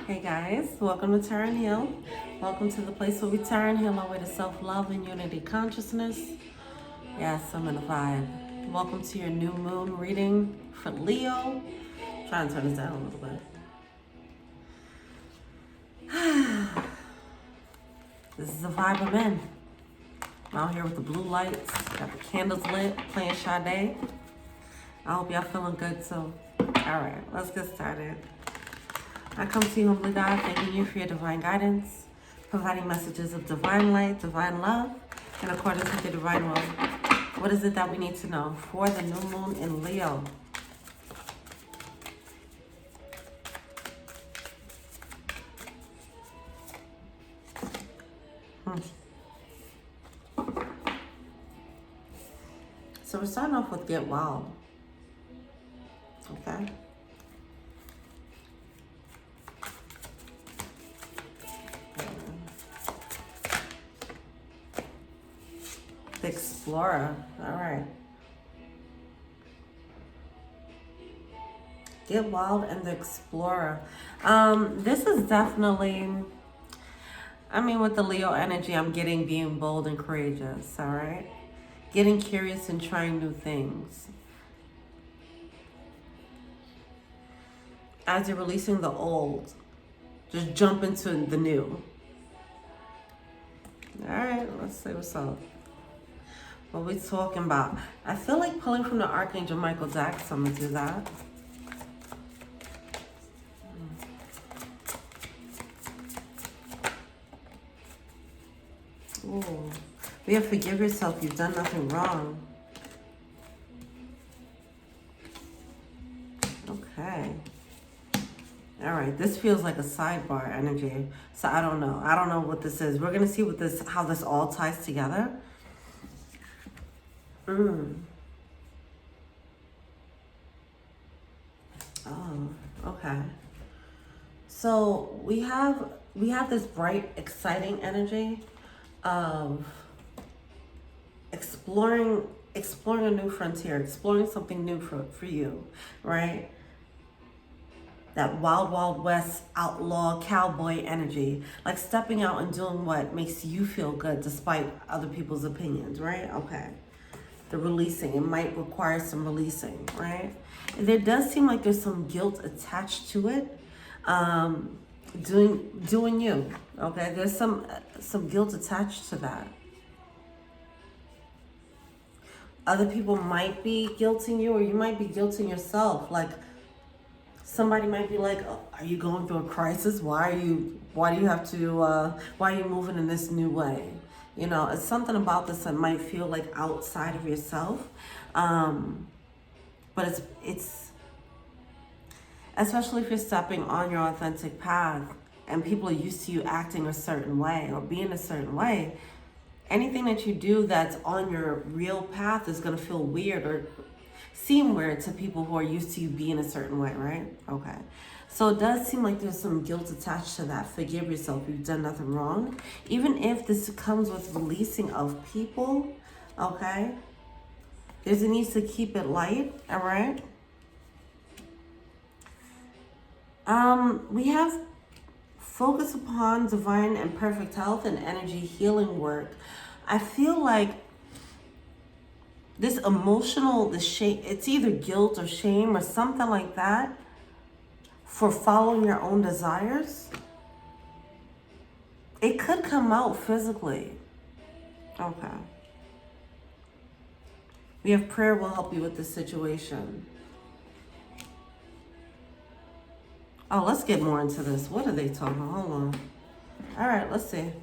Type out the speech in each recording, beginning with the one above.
Hey guys, welcome to Turn Heal. Welcome to the place where we turn heal our way to self-love and unity consciousness. Yes, I'm in the vibe. Welcome to your new moon reading for Leo. Trying to turn this down a little bit. This is the vibe I'm in. I'm out here with the blue lights, got the candles lit, playing Sade. I hope y'all feeling good too. All right, let's get started. I come to you, humbly God, thanking you for your divine guidance, providing messages of divine light, divine love, in accordance with your divine will. What is it that we need to know for the new moon in Leo? So we're starting off with Get Wild. Okay. The Explorer. All right. Get Wild and the Explorer. This is definitely, with the Leo energy, I'm getting being bold and courageous, all right? Getting curious and trying new things. As you're releasing the old, just jump into the new. All right, let's see what's up. What we talking about? I feel like pulling from the Archangel Michael Jackson. So I'm gonna do that. Ooh. We have forgive yourself. You've done nothing wrong. Okay. All right. This feels like a sidebar energy. So I don't know. I don't know what this is. We're gonna see what this, how this all ties together. Oh, okay. So we have this bright, exciting energy of exploring a new frontier, exploring something new for you, right? That wild, wild west outlaw cowboy energy, like stepping out and doing what makes you feel good despite other people's opinions, right? Okay. The releasing, it might require some releasing, right? And there does seem like there's some guilt attached to it. Doing you, okay? There's some guilt attached to that. Other people might be guilting you, or you might be guilting yourself. Like somebody might be like, oh, "Are you going through a crisis? Why are you moving in this new way?" You know, it's something about this that might feel like outside of yourself. But it's especially if you're stepping on your authentic path and people are used to you acting a certain way or being a certain way, anything that you do that's on your real path is going to feel weird or seem weird to people who are used to you being a certain way, right? Okay. So it does seem like there's some guilt attached to that. Forgive yourself. You've done nothing wrong. Even if this comes with releasing of people, okay? There's a need to keep it light, all right? We have focus upon divine and perfect health and energy healing work. I feel like this emotional, the shame, it's either guilt or shame or something like that for following your own desires. It could come out physically. Okay. We have prayer will help you with this situation. Oh, let's get more into this. What are they talking about? Hold on. All right, let's see.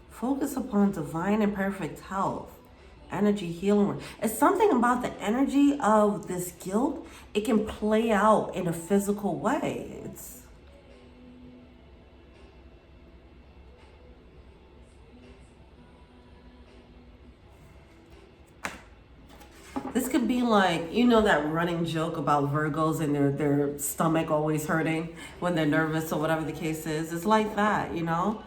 Focus upon divine and perfect health, energy healing. It's something about the energy of this guilt. It can play out in a physical way. This could be like, you know, that running joke about Virgos and their stomach always hurting when they're nervous or whatever the case is. It's like that, you know?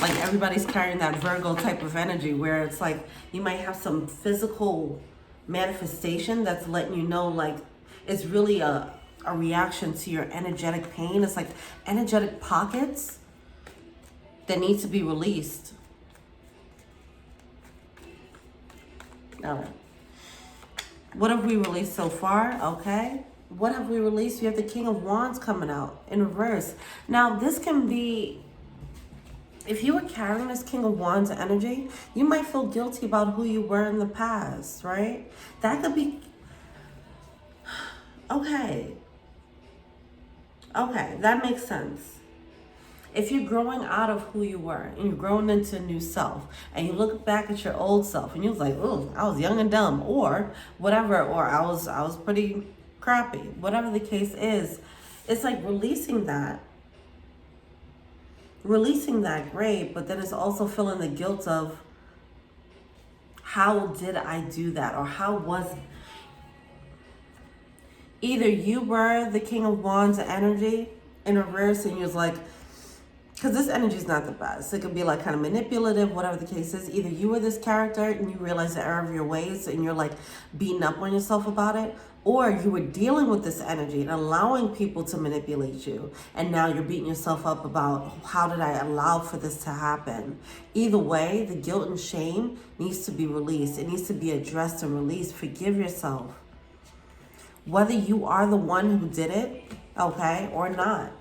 Like everybody's carrying that Virgo type of energy where it's like you might have some physical manifestation that's letting you know like it's really a reaction to your energetic pain. It's like energetic pockets that need to be released. All right. What have we released so far? Okay. What have we released? We have the King of Wands coming out in reverse. Now, this can be, if you were carrying this King of Wands energy, you might feel guilty about who you were in the past, right? That could be, okay. Okay, that makes sense. If you're growing out of who you were and you're growing into a new self and you look back at your old self and you're like, oh, I was young and dumb or whatever, or I was pretty crappy, whatever the case is, it's like releasing that great, but then it's also feeling the guilt of how did I do that, or how was either you were the King of Wands energy in reverse and you was like, because this energy is not the best. It could be like kind of manipulative, whatever the case is. Either you were this character and you realize the error of your ways and you're like beating up on yourself about it, or you were dealing with this energy and allowing people to manipulate you. And now you're beating yourself up about how did I allow for this to happen? Either way, the guilt and shame needs to be released. It needs to be addressed and released. Forgive yourself. Whether you are the one who did it, okay, or not.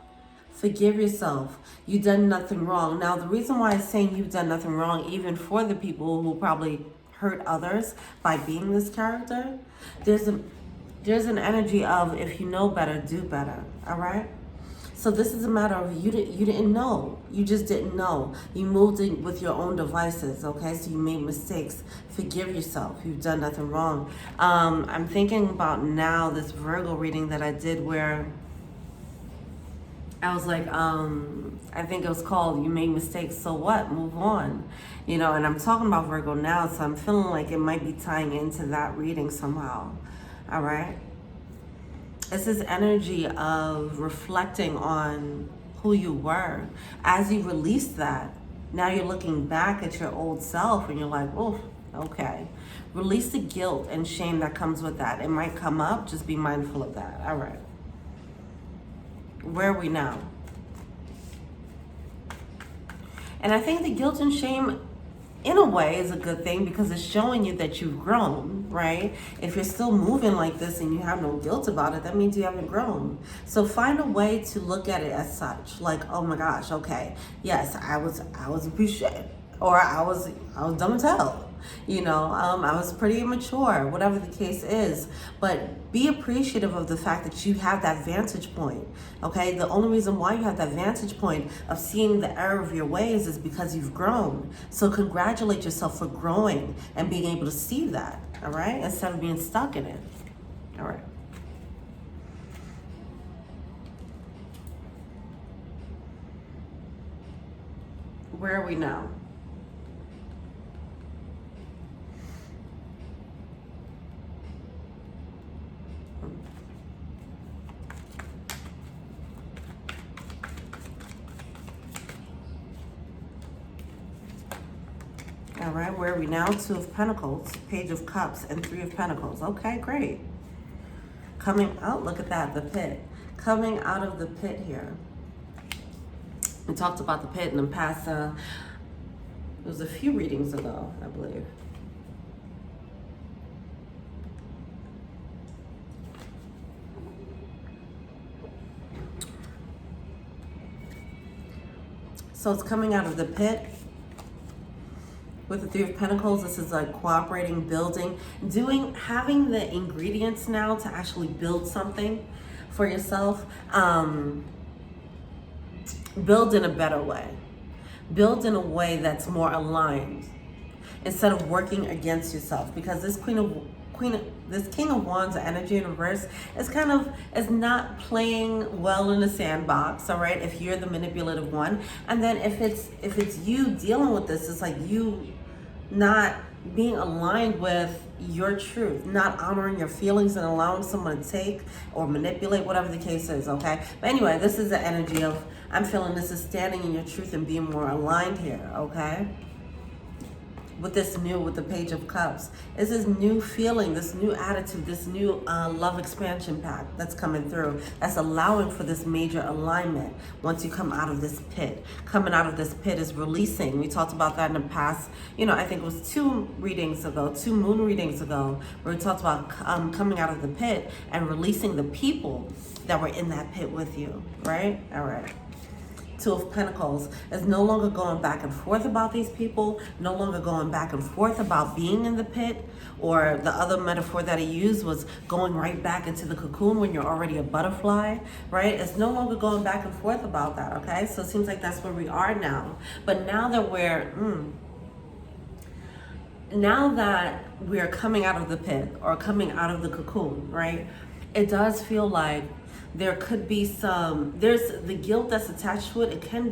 Forgive yourself. You've done nothing wrong. Now, the reason why I'm saying you've done nothing wrong, even for the people who probably hurt others by being this character, there's an energy of if you know better, do better. All right? So this is a matter of you didn't know. You just didn't know. You moved in with your own devices, okay? So you made mistakes. Forgive yourself. You've done nothing wrong. I'm thinking about now this Virgo reading that I did where I was like, I think it was called You Made Mistakes, So What? Move on. You know, and I'm talking about Virgo now, so I'm feeling like it might be tying into that reading somehow. All right? It's this energy of reflecting on who you were. As you release that, now you're looking back at your old self and you're like, oh, okay. Release the guilt and shame that comes with that. It might come up, just be mindful of that. All right. Where are we now? And I think the guilt and shame, in a way, is a good thing because it's showing you that you've grown, right? If you're still moving like this and you have no guilt about it, that means you haven't grown. So find a way to look at it as such, like, oh my gosh, okay, yes, I was a piece of shit, or I was dumb as hell. You know, I was pretty immature, whatever the case is. But be appreciative of the fact that you have that vantage point, okay? The only reason why you have that vantage point of seeing the error of your ways is because you've grown. So congratulate yourself for growing and being able to see that, all right? Instead of being stuck in it, all right? Where are we now? All right, where are we now? Two of Pentacles, Page of Cups, and Three of Pentacles. Okay, great. Coming out, look at that, the pit. Coming out of the pit here. We talked about the pit in the past, it was a few readings ago, I believe. So it's coming out of the pit. With the Three of Pentacles, this is like cooperating, building, having the ingredients now to actually build something for yourself. Build in a better way. Build in a way that's more aligned instead of working against yourself. Because this this King of Wands energy in reverse is not playing well in the sandbox, all right? If you're the manipulative one, and then if it's you dealing with this, it's like you not being aligned with your truth, not honoring your feelings and allowing someone to take or manipulate, whatever the case is, okay? But anyway, this is the energy of I'm feeling this is standing in your truth and being more aligned here, okay? With the Page of Cups. It's this new feeling, this new attitude, this new love expansion pack that's coming through, that's allowing for this major alignment once you come out of this pit. Coming out of this pit is releasing. We talked about that in the past, I think it was 2 moon readings ago, where we talked about coming out of the pit and releasing the people that were in that pit with you, right? All right. 2 of Pentacles is no longer going back and forth about these people, no longer going back and forth about being in the pit, or the other metaphor that he used was going right back into the cocoon when you're already a butterfly, right? It's no longer going back and forth about that, okay? So it seems like that's where we are now. But now that we're coming out of the pit or coming out of the cocoon, right? It does feel like there could be there's the guilt that's attached to it. It can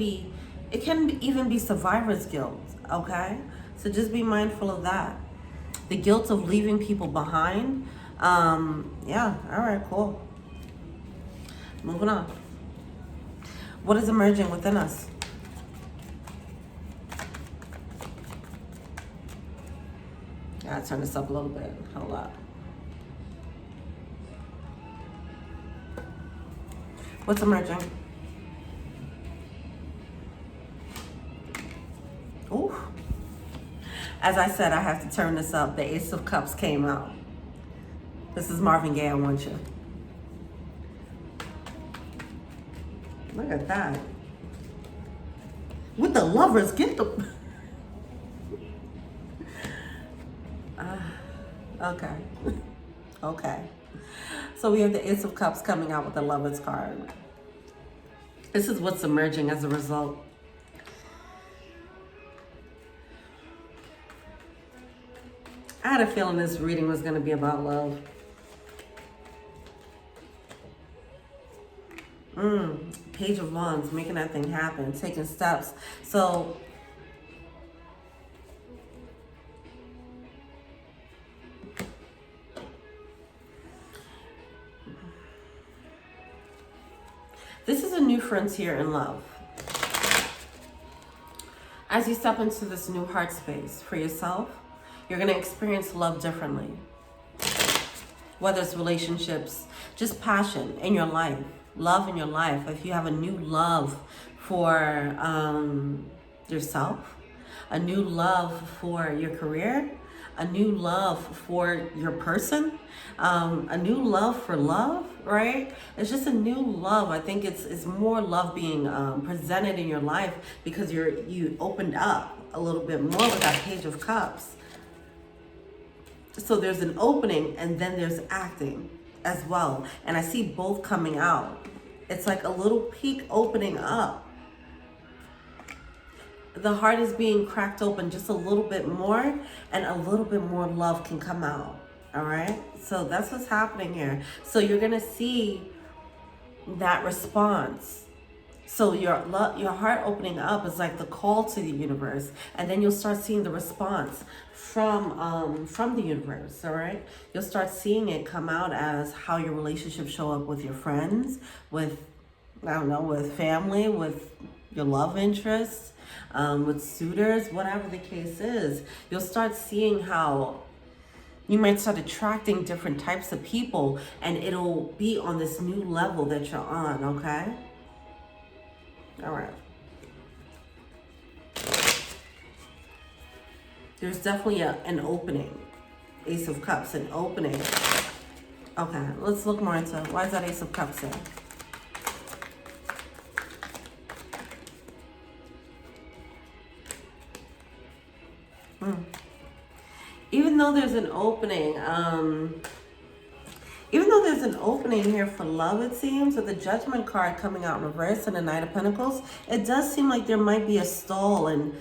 even be survivor's guilt, okay? So just be mindful of that. The guilt of leaving people behind. Yeah, all right, cool. Moving on. What is emerging within us? Gotta turn this up a little bit. Hold up. What's emerging? Ooh. As I said, I have to turn this up. The Ace of Cups came out. This is Marvin Gaye, I Want You. Look at that. With the lovers, get the... Okay. Okay. So we have the Ace of Cups coming out with the Lovers card. This is what's emerging as a result. I had a feeling this reading was going to be about love. Page of Wands, making that thing happen, taking steps. So this is a new frontier in love. As you step into this new heart space for yourself, you're going to experience love differently. Whether it's relationships, just passion in your life, love in your life. If you have a new love for yourself, a new love for your career, a new love for your person, a new love for love, right? It's just a new love. I think it's more love being presented in your life because you opened up a little bit more with that Page of Cups. So there's an opening and then there's acting as well. And I see both coming out. It's like a little peak opening up. The heart is being cracked open just a little bit more, and a little bit more love can come out. All right, so that's what's happening here. So you're gonna see that response. So your heart opening up is like the call to the universe, and then you'll start seeing the response from the universe. All right, you'll start seeing it come out as how your relationships show up with your friends, with with family, with your love interests, with suitors, whatever the case is. You'll start seeing how you might start attracting different types of people, and it'll be on this new level that you're on, okay? All right. There's definitely an opening. Ace of Cups, an opening. Okay, let's look more into it. Why is that Ace of Cups there? Even though there's an opening, here for love, it seems, with the Judgment card coming out in reverse and the Knight of Pentacles, it does seem like there might be a stall in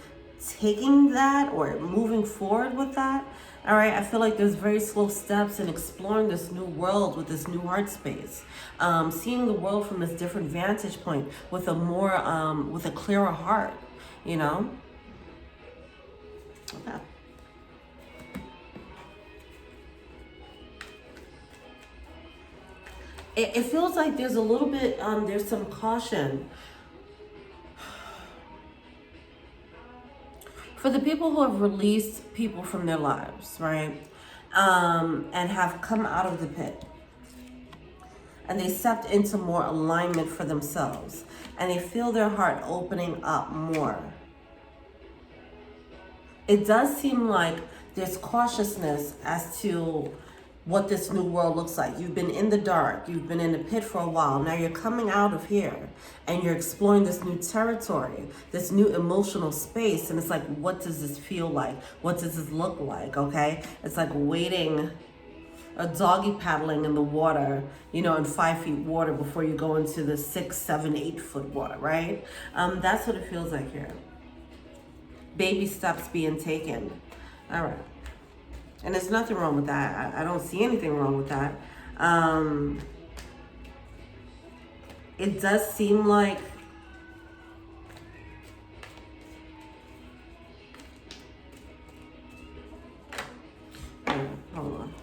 taking that or moving forward with that. All right, I feel like there's very slow steps in exploring this new world with this new heart space, seeing the world from this different vantage point with with a clearer heart, you know. Okay. It feels like there's a little bit, there's some caution For the people who have released people from their lives, right? And have come out of the pit. And they stepped into more alignment for themselves. And they feel their heart opening up more. It does seem like there's cautiousness as to what this new world looks like. You've been in the dark. You've been in the pit for a while. Now you're coming out of here and you're exploring this new territory, this new emotional space. And it's like, what does this feel like? What does this look like? Okay. It's like wading, a doggy paddling in the water, you know, in 5 feet water before you go into the 6, 7, 8 foot water, right? That's what it feels like here. Baby steps being taken. All right. And there's nothing wrong with that. I don't see anything wrong with that. It does seem like hold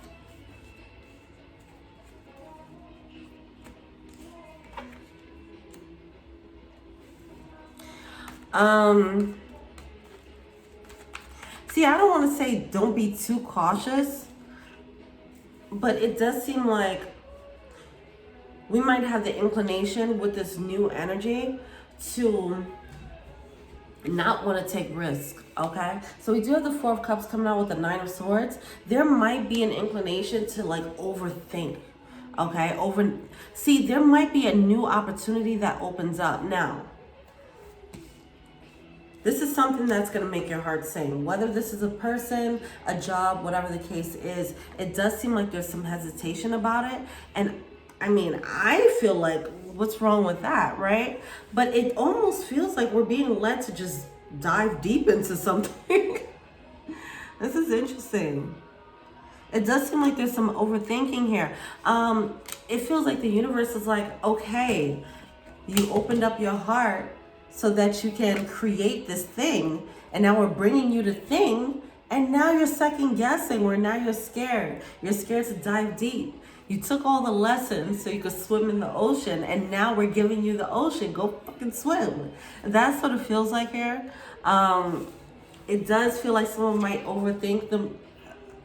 on. See, I don't want to say don't be too cautious, but it does seem like we might have the inclination with this new energy to not want to take risk, okay? So we do have the Four of Cups coming out with the Nine of Swords. There might be an inclination to like overthink, okay? See, there might be a new opportunity that opens up. Now, this is something that's going to make your heart sing. Whether this is a person, a job, whatever the case is, it does seem like there's some hesitation about it. And I mean, I feel like, what's wrong with that, right? But it almost feels like we're being led to just dive deep into something. This is interesting. It does seem like there's some overthinking here. It feels like the universe is like, okay, you opened up your heart so that you can create this thing. And now we're bringing you the thing. And now you're second guessing, or now you're scared. You're scared to dive deep. You took all the lessons so you could swim in the ocean. And now we're giving you the ocean. Go fucking swim. That's what it feels like here. It does feel like someone might overthink them,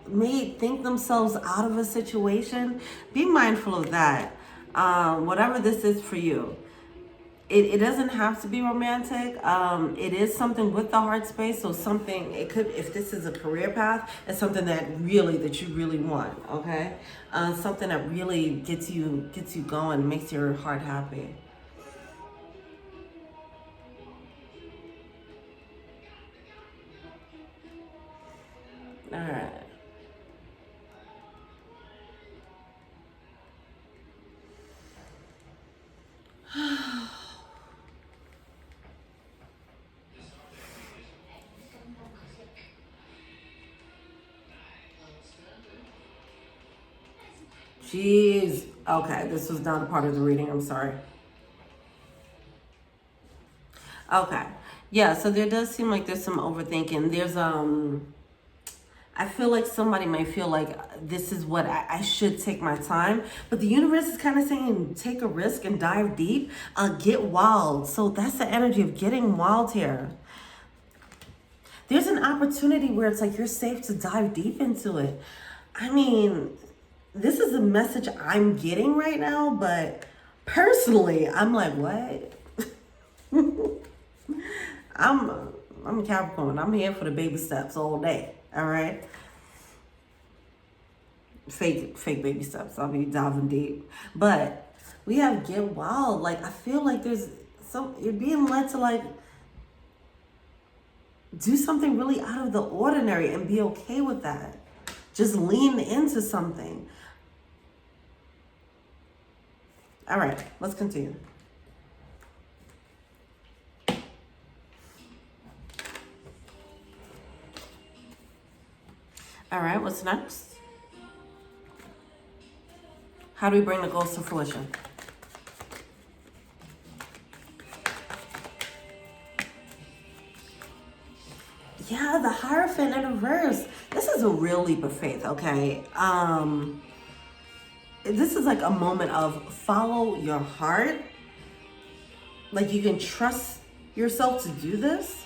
may think themselves out of a situation. Be mindful of that. Whatever this is for you. It doesn't have to be romantic. It is something with the heart space. So something, it could, if this is a career path, it's something that you really want, okay? Something that really gets you going, makes your heart happy. All right. Jeez. Okay, this was not a part of the reading. I'm sorry. Okay. Yeah, so there does seem like there's some overthinking. There's, I feel like somebody might feel like this is what I should take my time. But the universe is kind of saying, take a risk and dive deep. Get wild. So that's the energy of getting wild here. There's an opportunity where it's like you're safe to dive deep into it. I mean, this is a message I'm getting right now, but personally, I'm like, what? I'm a Capricorn. I'm here for the baby steps all day. All right. Fake baby steps. I'll be diving deep. But we have get wild. Like, I feel like there's you're being led to like do something really out of the ordinary and be okay with that. Just lean into something. All right, let's continue. All right, what's next? How do we bring the goals to fruition? Yeah, the Hierophant in reverse. This is a real leap of faith, okay? This is like a moment of follow your heart. Like you can trust yourself to do this.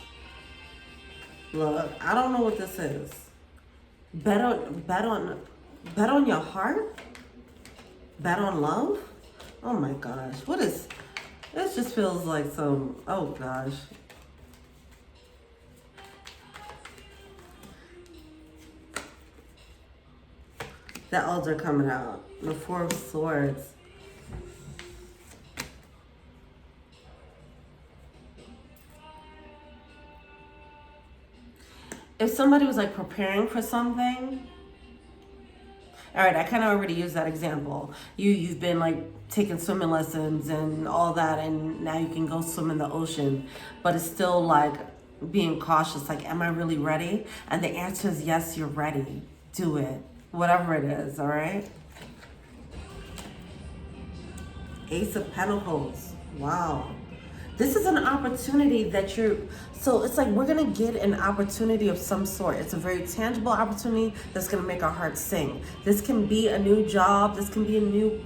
Look, I don't know what this is. Bet on your heart? Bet on love? Oh my gosh. What is, this just feels like some, oh gosh. The elder coming out. The Four of Swords. If somebody was like preparing for something, all right, I kind of already used that example. You've been like taking swimming lessons and all that, and now you can go swim in the ocean, but it's still like being cautious, like, am I really ready? And the answer is yes, you're ready. Do it, whatever it is, all right? Ace of Pentacles, wow. This is an opportunity that so it's like we're gonna get an opportunity of some sort. It's a very tangible opportunity that's gonna make our hearts sing. This can be a new job, this can be a new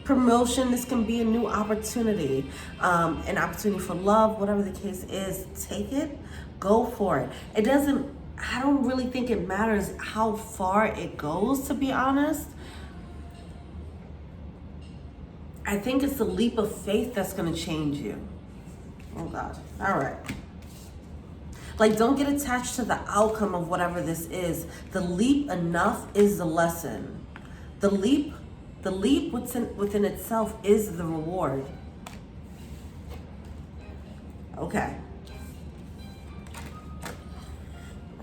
promotion, this can be a new opportunity, an opportunity for love, whatever the case is. Take it, go for it. I don't really think it matters how far it goes, to be honest. I think it's the leap of faith that's gonna change you. Oh God, all right. Like, don't get attached to the outcome of whatever this is. The leap enough is the lesson. The leap within itself is the reward. Okay.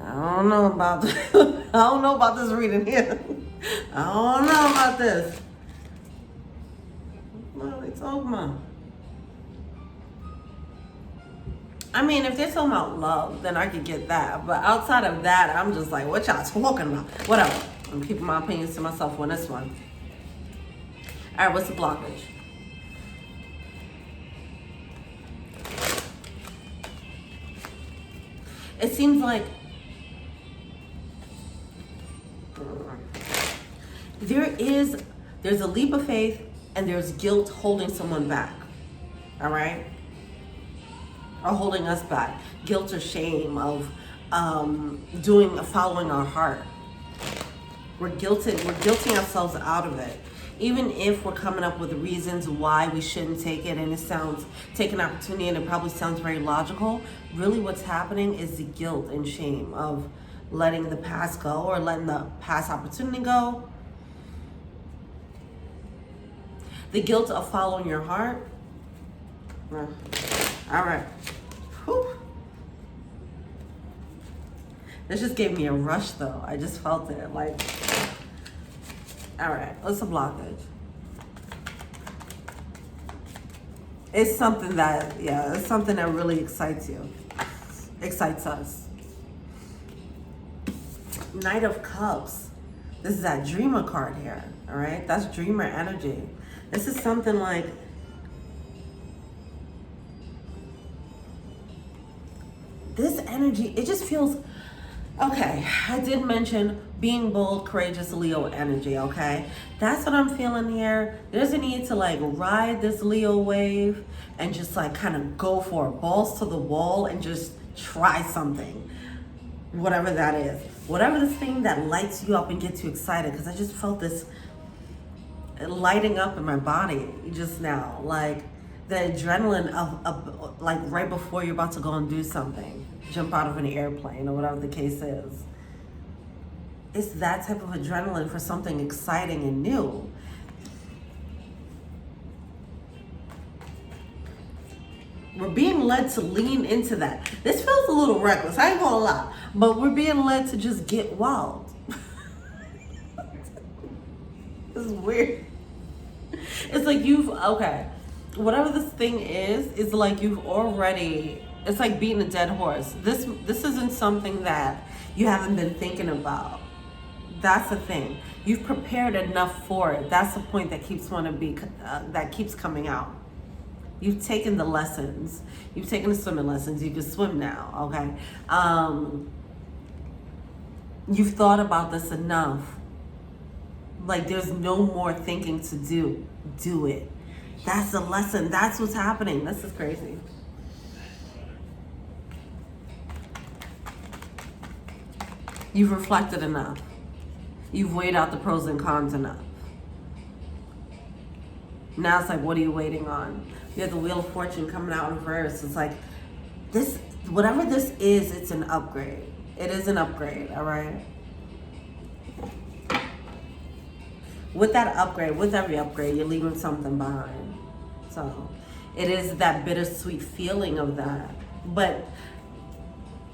I don't know about this reading here. I don't know about this. What are they talking about? I mean, if they're talking about love, then I could get that. But outside of that, I'm just like, what y'all talking about? Whatever. I'm keeping my opinions to myself on this one. All right, what's the blockage? It seems like there's a leap of faith and there's guilt holding someone back. All right? Or holding us back. Guilt or shame of following our heart. We're guilting ourselves out of it. Even if we're coming up with reasons why we shouldn't take it, and take an opportunity, and it probably sounds very logical, really what's happening is the guilt and shame of letting the past go, or letting the past opportunity go. The guilt of following your heart. All right. Whew. This just gave me a rush though. I just felt it. Like, all right, what's a blockage? It's something that, it's something that really excites us. Knight of Cups. This is that dreamer card here, all right? That's dreamer energy. This is something like, this energy, it just feels, okay, I did mention being bold, courageous, Leo energy, okay? That's what I'm feeling here. There's a need to like ride this Leo wave and just like kind of go for it, balls to the wall, and just try something. Whatever that is. Whatever this thing that lights you up and gets you excited, because I just felt this lighting up in my body just now. Like the adrenaline of like right before you're about to go and do something. Jump out of an airplane or whatever the case is. It's that type of adrenaline for something exciting and new. We're being led to lean into that. This feels a little reckless, I ain't gonna lie. But we're being led to just get wild. This is weird. It's like whatever this thing is like you've already, it's like beating a dead horse. This isn't something that you haven't been thinking about. That's the thing. You've prepared enough for it. That's the point that keeps coming out. You've taken the lessons. You've taken the swimming lessons. You can swim now, okay? You've thought about this enough. Like there's no more thinking to do. Do it. That's the lesson. That's what's happening. This is crazy. You've reflected enough. You've weighed out the pros and cons enough. Now it's like, what are you waiting on? You have the Wheel of Fortune coming out in reverse. It's like, this, whatever this is, it's an upgrade. It is an upgrade, all right? With that upgrade, with every upgrade, you're leaving something behind. So it is that bittersweet feeling of that. But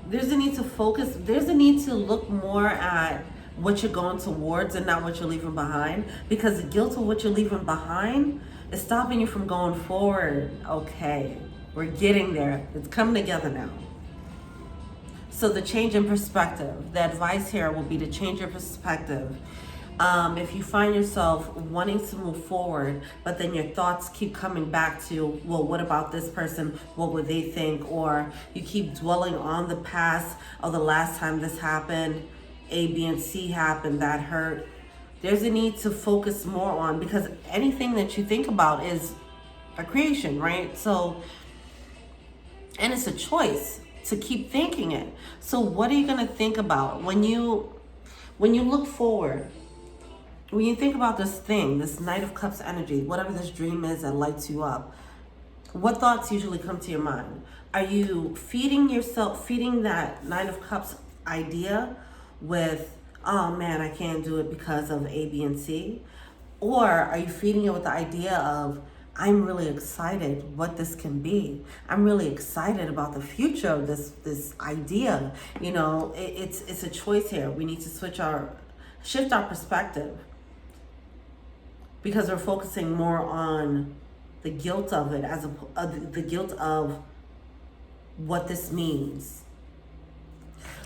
there's a need to focus, there's a need to look more at what you're going towards and not what you're leaving behind, because the guilt of what you're leaving behind is stopping you from going forward. Okay, we're getting there. It's coming together now. So the change in perspective, the advice here will be to change your perspective. If you find yourself wanting to move forward, but then your thoughts keep coming back to, well, what about this person? What would they think? Or you keep dwelling on the past, or the last time this happened, A, B, and C happened, that hurt. There's a need to focus more on, because anything that you think about is a creation, right? So, and it's a choice to keep thinking it. So what are you going to think about when you look forward? When you think about this thing, this Knight of Cups energy, whatever this dream is that lights you up, what thoughts usually come to your mind? Are you feeding yourself, feeding that Knight of Cups idea with, oh man, I can't do it because of A, B, and C? Or are you feeding it with the idea of, I'm really excited what this can be. I'm really excited about the future of this idea. You know, it's a choice here. We need to shift our perspective, because we're focusing more on the guilt of it, the guilt of what this means.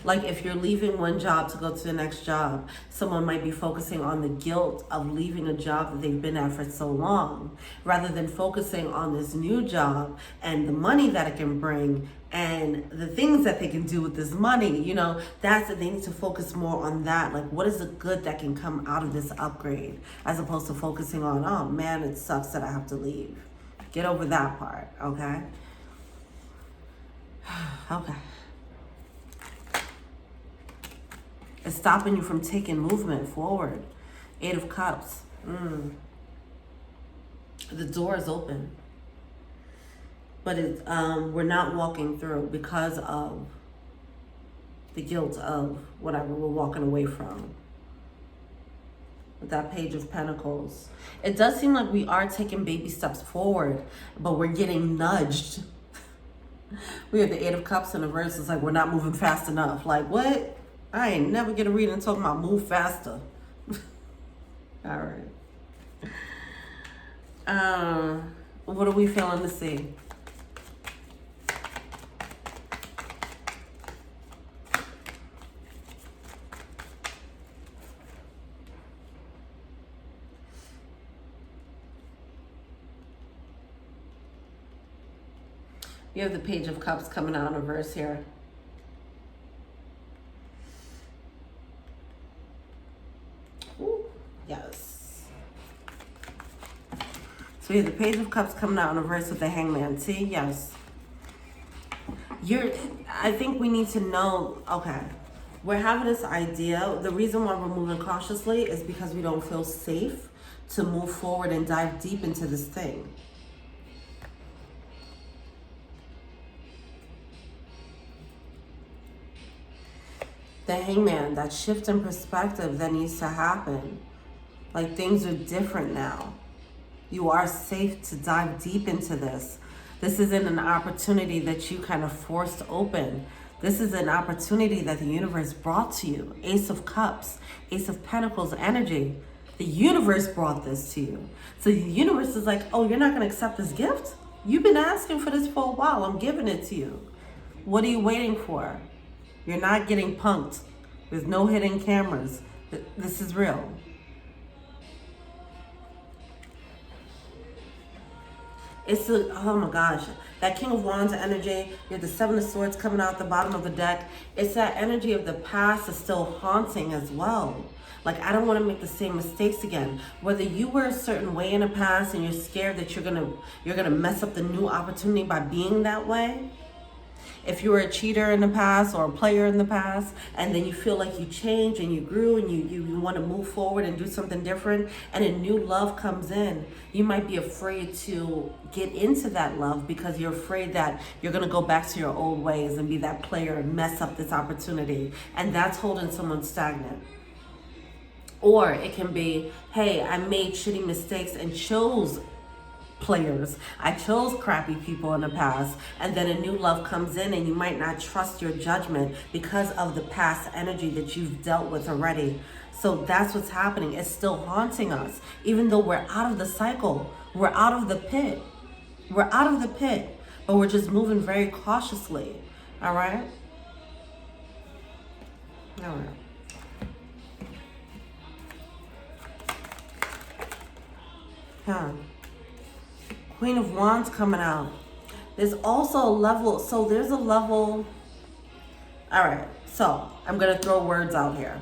Like if you're leaving one job to go to the next job, someone might be focusing on the guilt of leaving a job that they've been at for so long, rather than focusing on this new job and the money that it can bring and the things that they can do with this money. You know, that's that they need to focus more on that. Like, what is the good that can come out of this upgrade, as opposed to focusing on, oh man, it sucks that I have to leave. Get over that part, okay? Okay. It's stopping you from taking movement forward. 8 of Cups. The door is open. But we're not walking through because of the guilt of whatever we're walking away from. With that Page of Pentacles. It does seem like we are taking baby steps forward, but we're getting nudged. We have the 8 of Cups in the reverse. It's like we're not moving fast enough. Like, what? I ain't never get a reading talking about move faster. All right. What are we feeling to see? You have the Page of Cups coming out in reverse here. Yes. So we have the Page of Cups coming out in reverse with the Hangman. See? Yes. I think we need to know, okay, we're having this idea. The reason why we're moving cautiously is because we don't feel safe to move forward and dive deep into this thing. The Hangman, that shift in perspective that needs to happen. Like, things are different now. You are safe to dive deep into this. This isn't an opportunity that you kind of forced open. This is an opportunity that the universe brought to you. Ace of Cups, Ace of Pentacles energy. The universe brought this to you. So the universe is like, oh, you're not going to accept this gift? You've been asking for this for a while. I'm giving it to you. What are you waiting for? You're not getting punked. There's no hidden cameras. This is real. Oh my gosh, that King of Wands energy, you have the 7 of Swords coming out the bottom of the deck. It's that energy of the past is still haunting as well. Like, I don't want to make the same mistakes again. Whether you were a certain way in the past and you're scared that you're gonna mess up the new opportunity by being that way, If you were a cheater in the past or a player in the past, and then you feel like you changed and you grew and you want to move forward and do something different, and a new love comes in, you might be afraid to get into that love because you're afraid that you're going to go back to your old ways and be that player and mess up this opportunity. And that's holding someone stagnant. Or it can be, hey, I made shitty mistakes and chose players. I chose crappy people in the past, and then a new love comes in and you might not trust your judgment because of the past energy that you've dealt with already. So that's what's happening. It's still haunting us. Even though we're out of the cycle, we're out of the pit. We're out of the pit, but we're just moving very cautiously. All right? All right. Huh. Queen of Wands coming out. There's also a level. So there's a level. All right. So I'm going to throw words out here.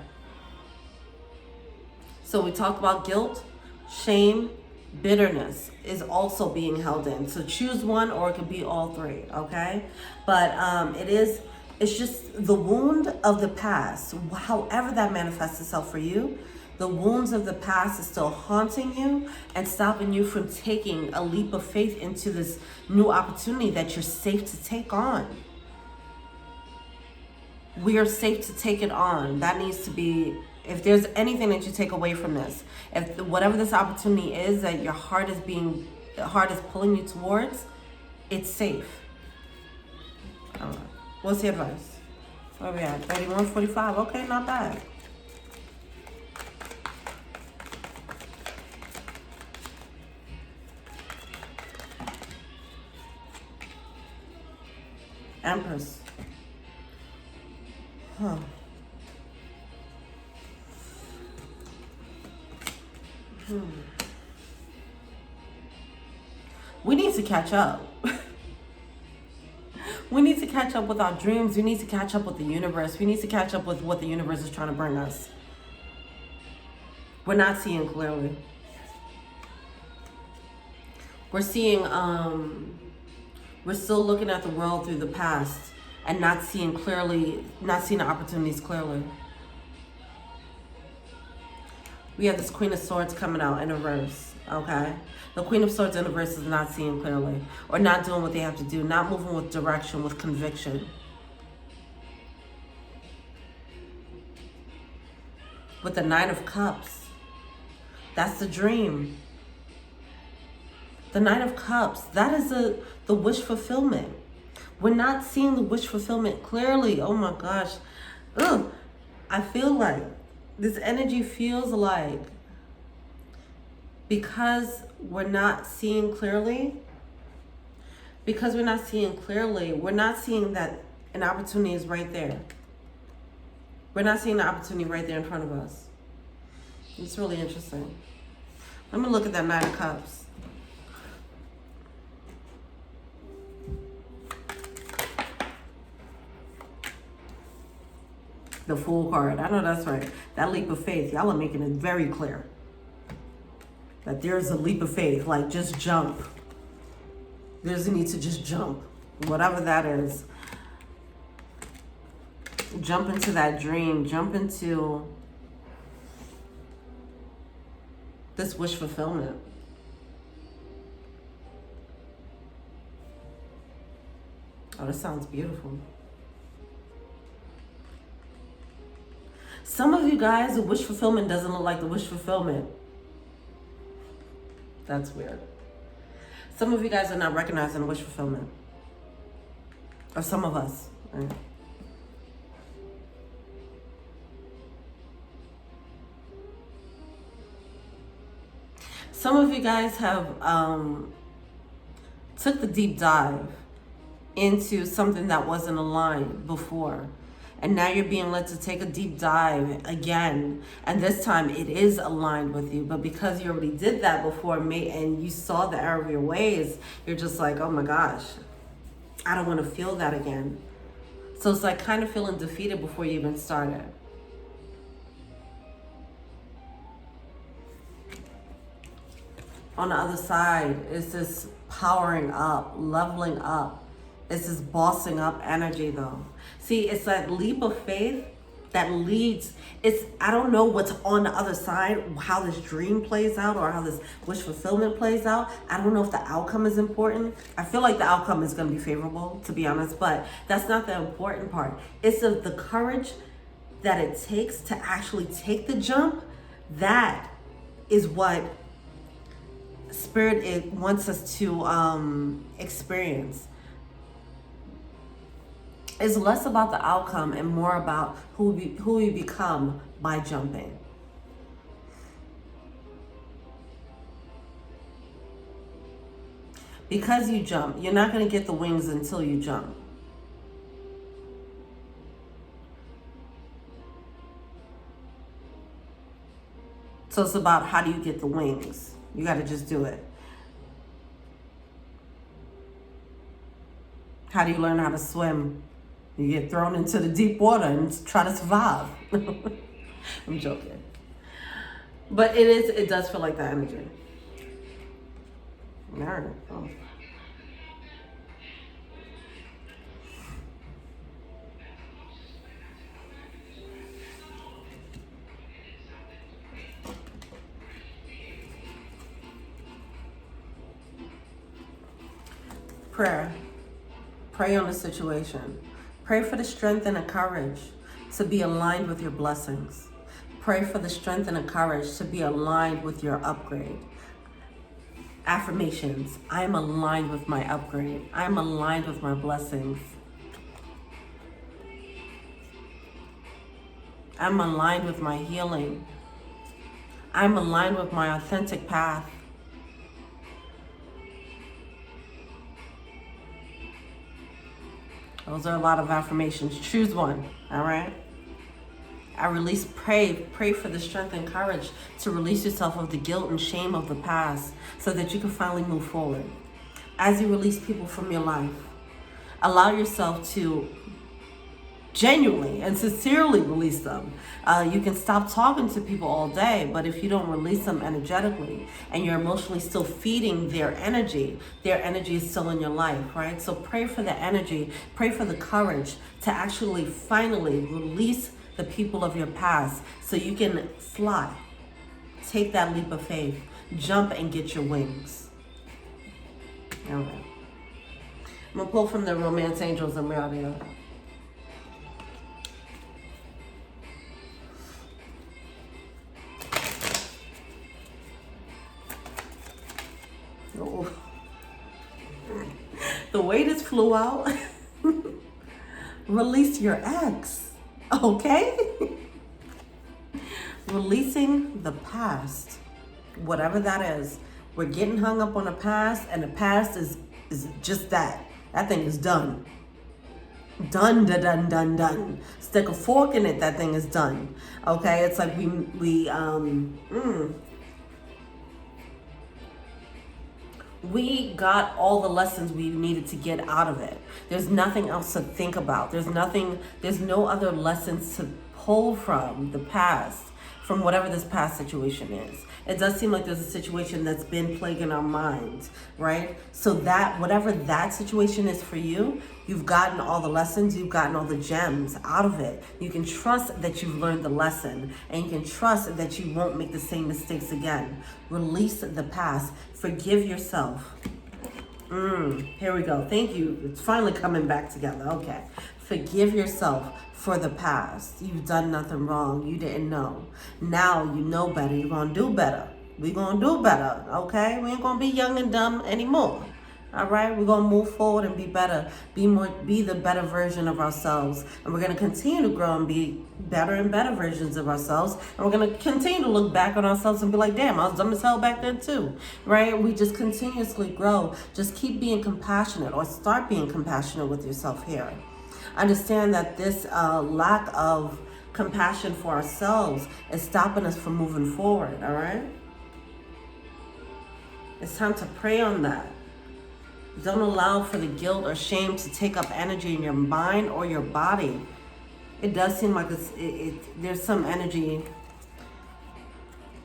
So we talked about guilt, shame, bitterness is also being held in. So choose one, or it could be all three. Okay. But it's just the wound of the past. However that manifests itself for you. The wounds of the past is still haunting you and stopping you from taking a leap of faith into this new opportunity that you're safe to take on. We are safe to take it on. That needs to be, if there's anything that you take away from this, if whatever this opportunity is that your heart is pulling you towards, it's safe. All right. What's the advice? Where we at? 31:45. Okay, not bad. Empress. Huh. We need to catch up. We need to catch up with our dreams. We need to catch up with the universe. We need to catch up with what the universe is trying to bring us. We're not seeing clearly. We're seeing, we're still looking at the world through the past and not seeing clearly, not seeing the opportunities clearly. We have this Queen of Swords coming out in reverse, okay? The Queen of Swords in reverse is not seeing clearly or not doing what they have to do, not moving with direction, with conviction. With the Nine of Cups, that's the dream. The Nine of Cups, that is the wish fulfillment. We're not seeing the wish fulfillment clearly. Oh my gosh. Ugh. I feel like this energy feels like because we're not seeing clearly, we're not seeing that an opportunity is right there. We're not seeing the opportunity right there in front of us. It's really interesting. Let me look at that Nine of Cups. The Fool card. I know that's right. That leap of faith. Y'all are making it very clear that there's a leap of faith. Like, just jump. There's a need to just jump. Whatever that is. Jump into that dream. Jump into this wish fulfillment. Oh, this sounds beautiful. Some of you guys, the wish fulfillment doesn't look like the wish fulfillment. That's weird. Some of you guys are not recognizing the wish fulfillment. Or some of us. Right? Some of you guys have took the deep dive into something that wasn't aligned before. And now you're being led to take a deep dive again. And this time it is aligned with you. But because you already did that before and you saw the error of your ways, you're just like, oh my gosh, I don't want to feel that again. So it's like kind of feeling defeated before you even started. On the other side is this powering up, leveling up It's this bossing up energy though. See, it's that leap of faith that leads, I don't know what's on the other side, how this dream plays out or how this wish fulfillment plays out. I don't know if the outcome is important. I feel like the outcome is going to be favorable, to be honest, but that's not the important part. It's the courage that it takes to actually take the jump. That is what Spirit wants us to experience. It's less about the outcome and more about who we become by jumping. Because you jump, you're not going to get the wings until you jump. So it's about how do you get the wings. You got to just do it. How do you learn how to swim? You get thrown into the deep water and try to survive. I'm joking. But it does feel like that energy. All right. Oh. Prayer. Pray on the situation. Pray for the strength and the courage to be aligned with your blessings. Pray for the strength and the courage to be aligned with your upgrade. Affirmations. I am aligned with my upgrade. I am aligned with my blessings. I'm aligned with my healing. I'm aligned with my authentic path. Those are a lot of affirmations. Choose one, all right? Pray for the strength and courage to release yourself of the guilt and shame of the past so that you can finally move forward. As you release people from your life, allow yourself to genuinely and sincerely release them. You can stop talking to people all day, but if you don't release them energetically and you're emotionally still feeding their energy is still in your life, right? So pray for the energy, pray for the courage to actually finally release the people of your past so you can fly. Take that leap of faith, jump and get your wings. All right. I'm gonna pull from the Romance Angels and we're out here. Oh. The way this flew out, release your ex, okay? Releasing the past, whatever that is. We're getting hung up on the past, and the past is just that. That thing is done. Done, done, done, done. Stick a fork in it, that thing is done. Okay, it's like we got all the lessons we needed to get out of it. There's nothing else to think about. There's no other lessons to pull from the past, from whatever this past situation is. It does seem like there's a situation that's been plaguing our minds, right? So that, whatever that situation is for you, you've gotten all the lessons, you've gotten all the gems out of it. You can trust that you've learned the lesson, and you can trust that you won't make the same mistakes again. Release the past, forgive yourself. Here we go, thank you. It's finally coming back together, okay. Forgive yourself for the past. You've done nothing wrong. You didn't know. Now you know better. You're going to do better. We're going to do better, okay? We ain't going to be young and dumb anymore, all right? We're going to move forward and be better, be the better version of ourselves. And we're going to continue to grow and be better and better versions of ourselves. And we're going to continue to look back on ourselves and be like, damn, I was dumb as hell back then too, right? We just continuously grow. Just keep being compassionate, or start being compassionate with yourself here. Understand that this lack of compassion for ourselves is stopping us from moving forward, all right? It's time to pray on that. Don't allow for the guilt or shame to take up energy in your mind or your body. It does seem like there's some energy.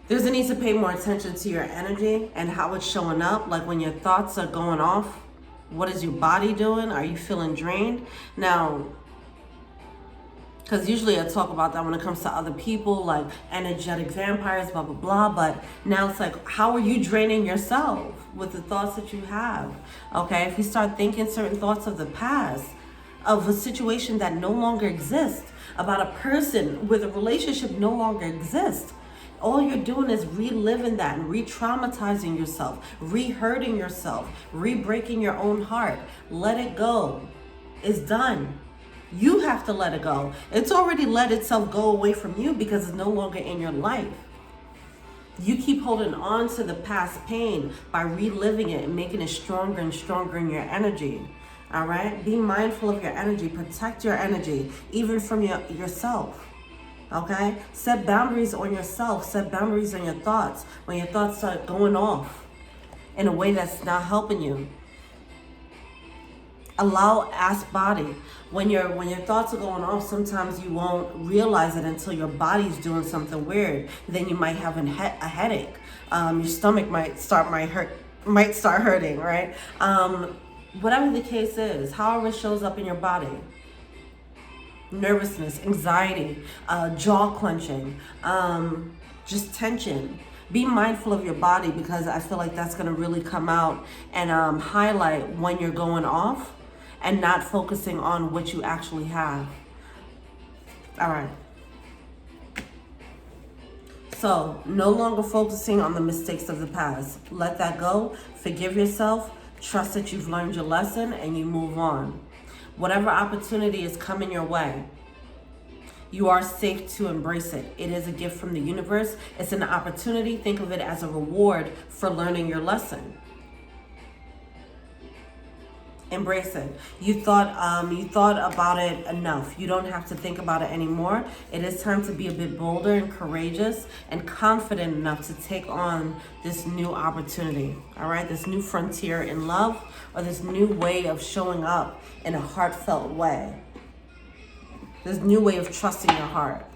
There's a need to pay more attention to your energy and how it's showing up, like when your thoughts are going off. What is your body doing? Are you feeling drained? Now, because usually I talk about that when it comes to other people, like energetic vampires, blah, blah, blah. But now it's like, how are you draining yourself with the thoughts that you have? Okay, if you start thinking certain thoughts of the past, of a situation that no longer exists, about a person with a relationship no longer exists, all you're doing is reliving that and re-traumatizing yourself, re-hurting yourself, re-breaking your own heart. Let it go. It's done. You have to let it go. It's already let itself go away from you because it's no longer in your life. You keep holding on to the past pain by reliving it and making it stronger and stronger in your energy. All right? Be mindful of your energy. Protect your energy, even from yourself. Okay? Set boundaries on yourself. Set boundaries on your thoughts. When your thoughts start going off in a way that's not helping you. Ask body. When your thoughts are going off, sometimes you won't realize it until your body's doing something weird. Then you might have a headache. Your stomach might start hurting, right? Whatever the case is, however it shows up in your body. Nervousness, anxiety, jaw clenching, just tension. Be mindful of your body, because I feel like that's going to really come out and highlight when you're going off and not focusing on what you actually have. All right. So, no longer focusing on the mistakes of the past. Let that go. Forgive yourself. Trust that you've learned your lesson and you move on. Whatever opportunity is coming your way, you are safe to embrace it. It is a gift from the universe. It's an opportunity. Think of it as a reward for learning your lesson. Embrace it. You thought about it enough. You don't have to think about it anymore. It is time to be a bit bolder and courageous and confident enough to take on this new opportunity. All right, this new frontier in love, or this new way of showing up in a heartfelt way. This new way of trusting your heart.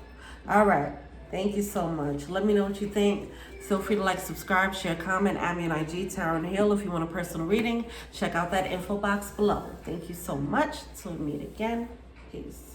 All right. Thank you so much. Let me know what you think. Feel free to like, subscribe, share, comment, add me on IG, Tarot Hill. If you want a personal reading, check out that info box below. Thank you so much. Till we meet again. Peace.